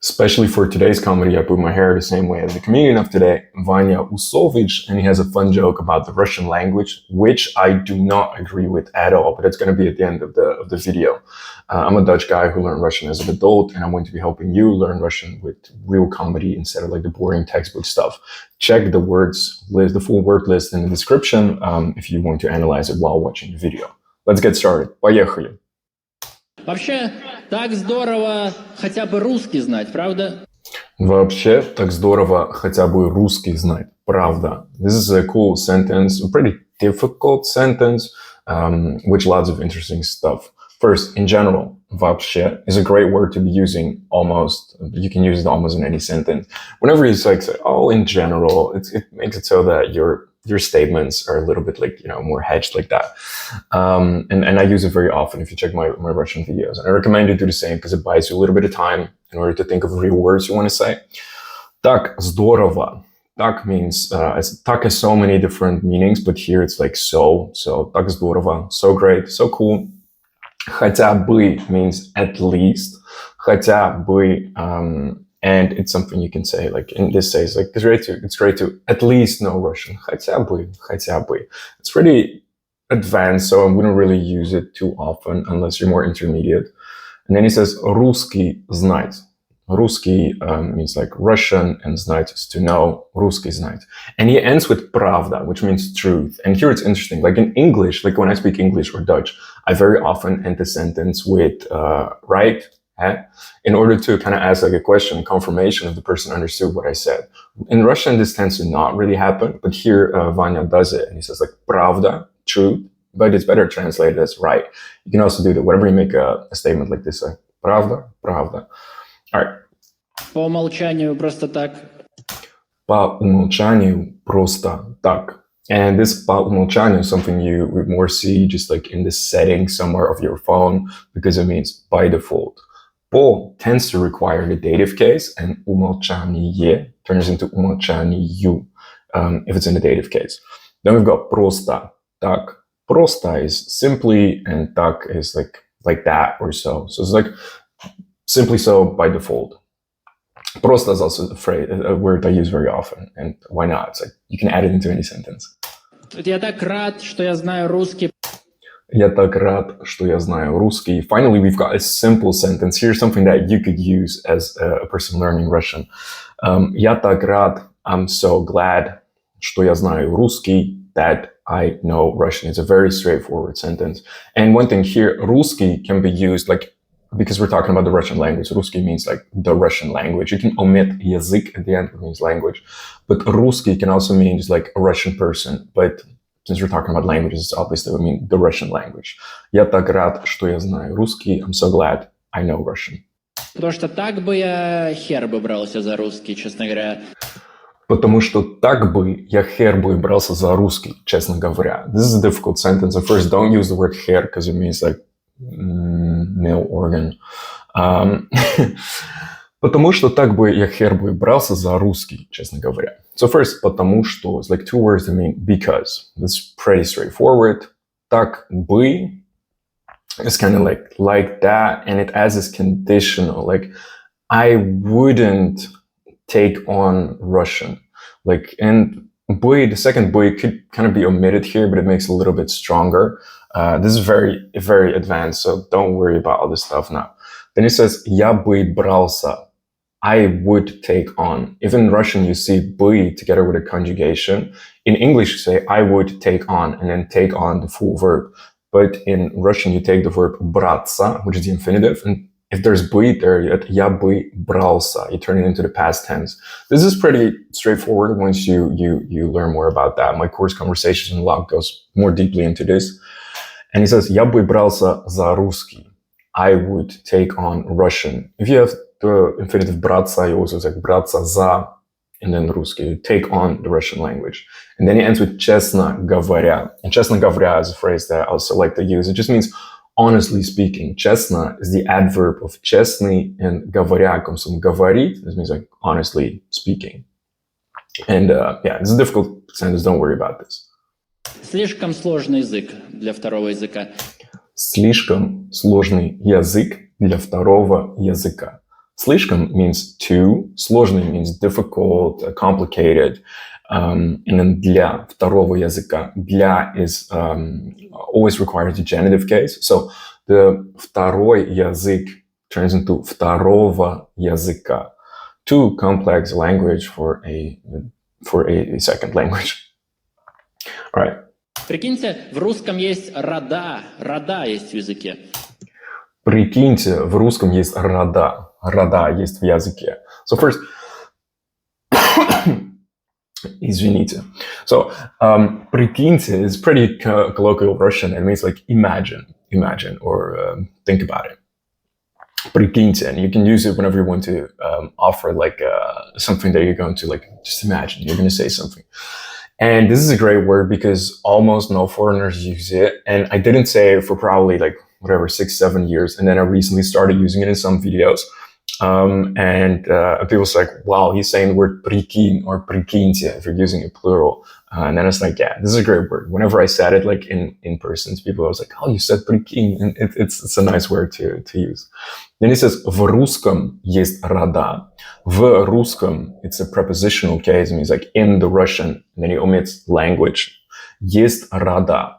Especially for today's comedy, I put my hair the same way as the comedian of today, Vanya Usovich, and he has a fun joke about the Russian language, which I do not agree with at all, but it's going to be at the end of the video. I'm a Dutch guy who learned Russian as an adult, and I'm going to be helping you learn Russian with real comedy instead of like the boring textbook stuff. Check the words list, the full word list in the description if you want to analyze it while watching the video. Let's get started. Поехали. Вообще, так здорово хотя бы русский знать, правда? Вообще, так здорово хотя бы русский знать, правда. This is a cool sentence, a pretty difficult sentence, with lots of interesting stuff. First, in general, вообще is a great word to be using almost, you can use it almost in any sentence. Whenever you say, oh, in general, it makes it so that your statements are a little bit like, more hedged like that. And I use it very often if you check my Russian videos. And I recommend you do the same because it buys you a little bit of time in order to think of real words you want to say. Так здорово. Так means, так has so many different meanings, but here it's like so так здорово, so great, so cool. Хотя бы means at least. Хотя бы, and it's something you can say, like in this case, like it's great to at least know Russian. Хотя бы. It's pretty advanced, so I wouldn't really use it too often unless you're more intermediate. And then he says русский знать. Русский means like Russian, and знать is to know. Русский знать. And he ends with правда, which means truth. And here it's interesting. Like in English, like when I speak English or Dutch, I very often end the sentence with right, in order to kind of ask like a question, confirmation if the person understood what I said. In Russian, this tends to not really happen, but here Vanya does it, and he says like правда, truth, but it's better translated as right. You can also do that whenever you make a statement like this, like правда. All right. По умолчанию просто так. По умолчанию просто так. And this по умолчанию is something you would more see just like in the settings somewhere of your phone, because it means by default. По tends to require the dative case, and умолчание turns into умолчанию if it's in the dative case. Then we've got просто так. Просто is simply, and так is like that or so. So it's like simply so by default. Просто is also a word I use very often, and why not? It's like you can add it into any sentence. Я так рад, что я знаю русский. Я так рад, что я знаю русский. Finally, we've got a simple sentence. Here's something that you could use as a person learning Russian. Я так рад, I'm so glad, что я знаю русский, that I know Russian. It's a very straightforward sentence. And one thing here, русский can be used like, because we're talking about the Russian language. Русский means like the Russian language. You can omit язык at the end, it means language. But русский can also mean just like a Russian person. But since we're talking about languages, obviously we mean the Russian language. Я так рад, что я знаю русский. I'm so glad I know Russian. Потому что так бы я хер бы брался за русский, честно говоря. Потому что так бы я хер бы брался за русский, честно говоря. This is a difficult sentence. At first, don't use the word хер because it means like male organ. Потому что так бы я хер бы брался за русский, честно говоря. So first, потому что is like two words that mean because. That's pretty straightforward. Так бы is kind of like that, and it adds this conditional, like I wouldn't take on Russian. Like, and бы, the second бы could kind of be omitted here, but it makes it a little bit stronger. This is very, very advanced, so don't worry about all this stuff now. Then it says, я бы брался. I would take on. If in Russian you see бы together with a conjugation, in English you say, I would take on, and then take on the full verb. But in Russian you take the verb браться, which is the infinitive, and if there's бы there, я бы брался, you turn it into the past tense. This is pretty straightforward once you learn more about that. My course Conversations and Log goes more deeply into this. And he says, я бы брался за русский. I would take on Russian. If you have the infinitive братца, you also say братца за, and then русский. You take on the Russian language. And then he ends with честно говоря. And честно говоря is a phrase that I also like to use. It just means honestly speaking. Честно is the adverb of честный, and говоря comes from говорить. This means like honestly speaking. And yeah, it's a difficult sentence. Don't worry about this. Слишком сложный язык для второго языка. Слишком сложный язык для второго языка. Слишком means too, сложный means difficult, complicated. And then для второго языка, для is always requires the genitive case. So the второй язык turns into второго языка. Too complex language for a second language. All right. Прикиньте, в русском есть рода. Рода есть в языке. Прикиньте, в русском есть рода. Рода есть в языке. So first, извините. So, прикиньте is pretty colloquial Russian. It means like imagine, or think about it. Прикиньте, and you can use it whenever you want to offer like something that you're going to like, just imagine, you're going to say something. And this is a great word because almost no foreigners use it. And I didn't say it for probably like, 6-7 years. And then I recently started using it in some videos. And people was like, wow, he's saying the word прикинь or прикиньте if you're using a plural. And then it's like, yeah, this is a great word. Whenever I said it like in person to people, I was like, oh, you said прикинь. And it's a nice word to use. Then he says, в русском есть рода. В русском, it's a prepositional case. It means like in the Russian. And then he omits language. Есть рода.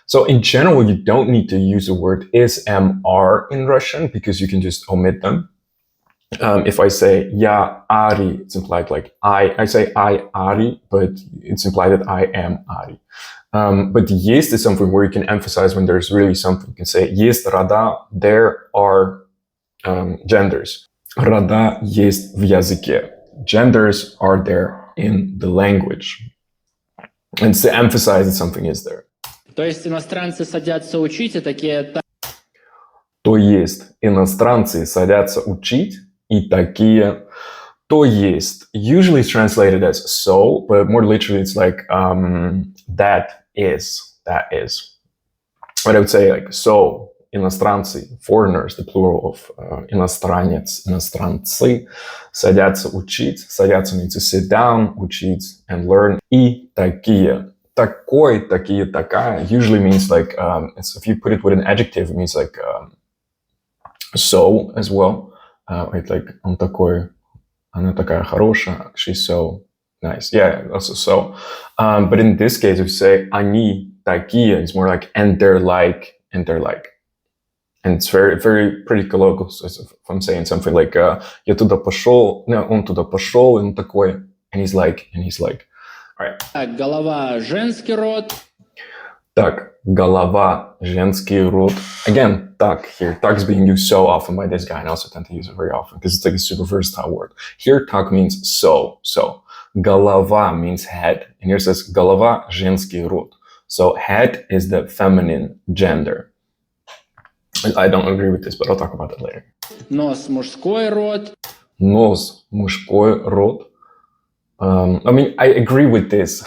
So in general, you don't need to use the word is, am, are in Russian because you can just omit them. If I say я Ari, it's implied like I say I Ari, but it's implied that I am Ari. But есть is something where you can emphasize when there's really something. You can say есть рода, there are genders. Рода есть в языке. Genders are there in the language. And it's to emphasize that something is there. То есть иностранцы садятся учить, и такие... То есть иностранцы садятся учить, и такие... То есть usually it's translated as so, but more literally it's like that is. But I would say like so, иностранцы, foreigners, the plural of иностранец, иностранцы, садятся учить. Садятся means to sit down, учить and learn. И такие. Такой, такие, такая usually means like, if you put it with an adjective, it means like so as well. Right, like он такой, она такая хорошая, she's so nice. Yeah, also so. But in this case, if you say они такие, it's more like and they're like. And it's very, very pretty colloquial. So if I'm saying something like я туда пошел, no, он туда пошел, и он такой, and he's like. Right. Так, голова женский род. Так, голова, женский род. Again, так here. Tak is being used so often by this guy, and I also tend to use it very often because it's like a super versatile word. Here, tak means so. Голова means head. And here it says голова, женский род. So head is the feminine gender. I don't agree with this, but I'll talk about that later. Нос мужской род. Нос, мужской род. I mean, I agree with this,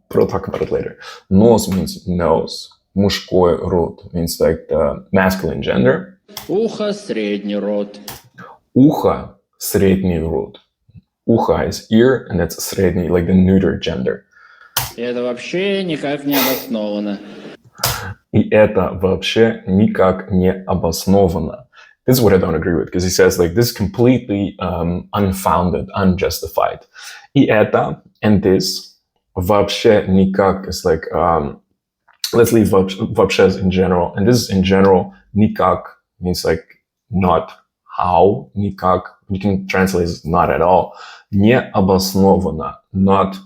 but I'll talk about it later. Нос means nose. Мужской род means like the masculine gender. Ухо средний род. Ухо, средний род. Ухо is ear, and that's средний, like the neuter gender. И это вообще никак не обосновано. И это вообще никак не обосновано. This is what I don't agree with, because he says like this is completely unfounded, unjustified. И это, and this, вообще никак is like, let's leave вообще in general. And this is in general, никак means like not how, никак, you can translate as not at all. Не обосновано, not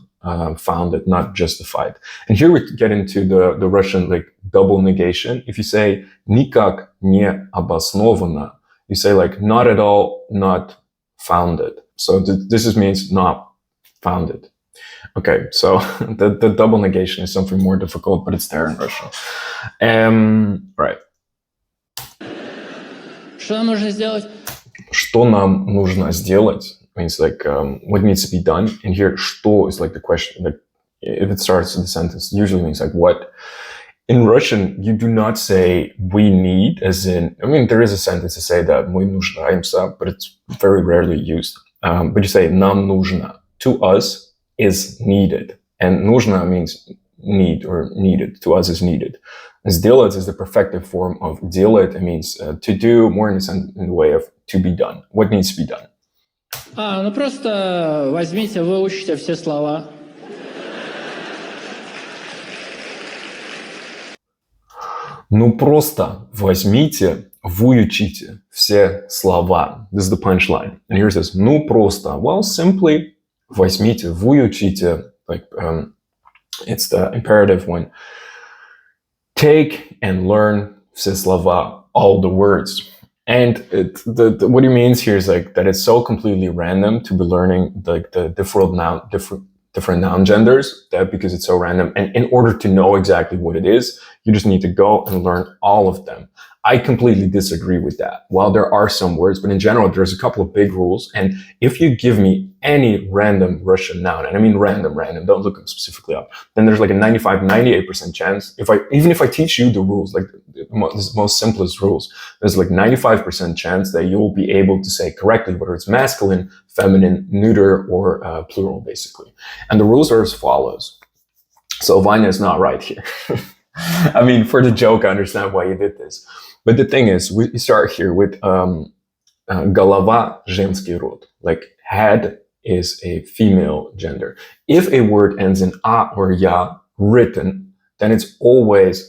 founded, not justified. And here we get into the Russian like double negation. If you say никак не обосновано, you say like not at all, not founded. So this just means not founded. Okay, so the double negation is something more difficult, but it's there in Russian. Right. Что нам нужно сделать? Что нам нужно сделать? Means like what needs to be done. And here, что is like the question. Like if it starts the sentence, usually means like what. In Russian, you do not say we need, as in, I mean, there is a sentence to say that мы нуждаемся, but it's very rarely used. But you say нам нужно. To us is needed. And нужно means need or needed. To us is needed. Сделать is the perfective form of делать. It means to do, more in the way of to be done. What needs to be done? Ну просто возьмите, выучите все слова. Ну просто возьмите, выучите все слова. This is the punchline. And here it says, ну просто. Well, simply возьмите, выучите. Like, it's the imperative one. Take and learn все слова, all the words. And what he means here is like that it's so completely random to be learning like the different noun genders, that because it's so random. And in order to know exactly what it is, you just need to go and learn all of them. I completely disagree with that. While there are some words, but in general, there's a couple of big rules. And if you give me any random Russian noun, and I mean random, don't look them specifically up, then there's like a 95, 98% chance, even if I teach you the rules, like the most simplest rules, there's like 95% chance that you will be able to say correctly whether it's masculine, feminine, neuter, or plural, basically. And the rules are as follows. So Vanya is not right here. I mean, for the joke, I understand why you did this. But the thing is, we start here with голова, женский род. Like head is a female gender. If a word ends in a or ya, written, then it's always,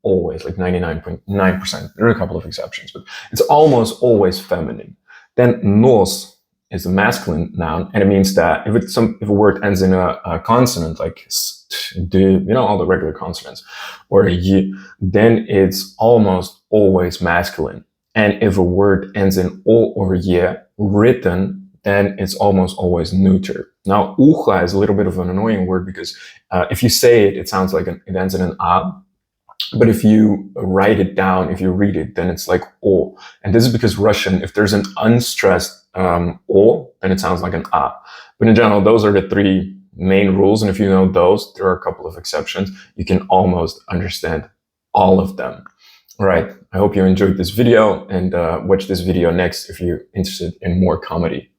always, like 99.9%. There are a couple of exceptions, but it's almost always feminine. Then nos is a masculine noun, and it means that if a word ends in a consonant like d, all the regular consonants, or y, then it's almost always masculine. And if a word ends in o or ye, written, then it's almost always neuter. Now, ucha is a little bit of an annoying word because if you say it, it sounds like it ends in an a. But if you write it down, if you read it, then it's like o. And this is because Russian, if there's an unstressed o, then it sounds like an a. But in general, those are the three main rules. And if you know those, there are a couple of exceptions. You can almost understand all of them. All right. I hope you enjoyed this video, and watch this video next if you're interested in more comedy.